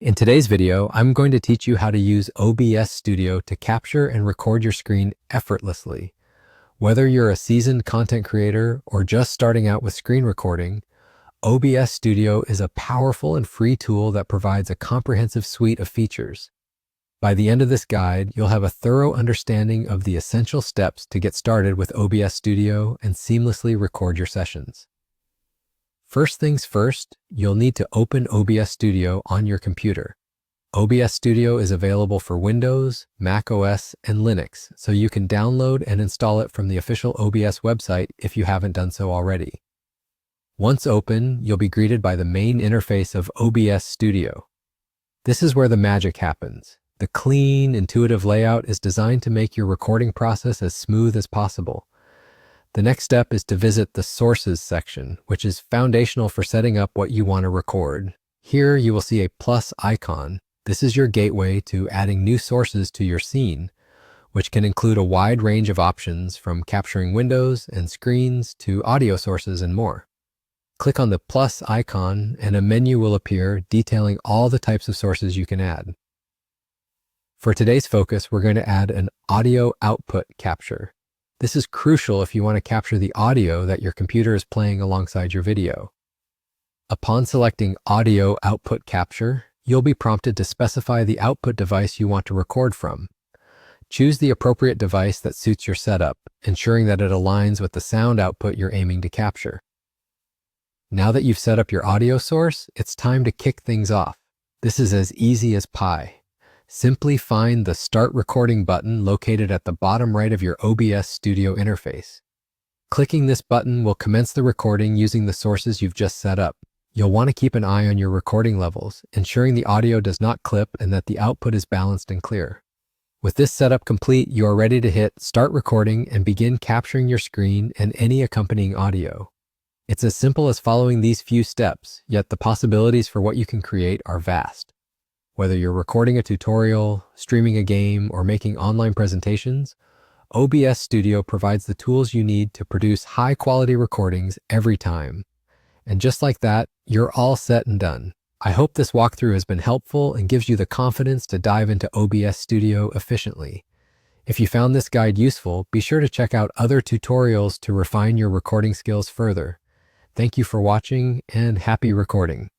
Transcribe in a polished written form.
In today's video, I'm going to teach you how to use OBS Studio to capture and record your screen effortlessly. Whether you're a seasoned content creator or just starting out with screen recording, OBS Studio is a powerful and free tool that provides a comprehensive suite of features. By the end of this guide, you'll have a thorough understanding of the essential steps to get started with OBS Studio and seamlessly record your sessions. First things first, you'll need to open OBS Studio on your computer. OBS Studio is available for Windows, Mac OS, and Linux, so you can download and install it from the official OBS website if you haven't done so already. Once open, you'll be greeted by the main interface of OBS Studio. This is where the magic happens. The clean, intuitive layout is designed to make your recording process as smooth as possible. The next step is to visit the Sources section, which is foundational for setting up what you want to record. Here you will see a plus icon. This is your gateway to adding new sources to your scene, which can include a wide range of options from capturing windows and screens to audio sources and more. Click on the plus icon and a menu will appear detailing all the types of sources you can add. For today's focus, we're going to add an audio output capture. This is crucial if you want to capture the audio that your computer is playing alongside your video. Upon selecting Audio Output Capture, you'll be prompted to specify the output device you want to record from. Choose the appropriate device that suits your setup, ensuring that it aligns with the sound output you're aiming to capture. Now that you've set up your audio source, it's time to kick things off. This is as easy as pie. Simply find the Start Recording button located at the bottom right of your OBS Studio interface. Clicking this button will commence the recording using the sources you've just set up. You'll want to keep an eye on your recording levels, ensuring the audio does not clip and that the output is balanced and clear. With this setup complete, you are ready to hit Start Recording and begin capturing your screen and any accompanying audio. It's as simple as following these few steps, yet the possibilities for what you can create are vast. Whether you're recording a tutorial, streaming a game, or making online presentations, OBS Studio provides the tools you need to produce high-quality recordings every time. And just like that, you're all set and done. I hope this walkthrough has been helpful and gives you the confidence to dive into OBS Studio efficiently. If you found this guide useful, be sure to check out other tutorials to refine your recording skills further. Thank you for watching and happy recording.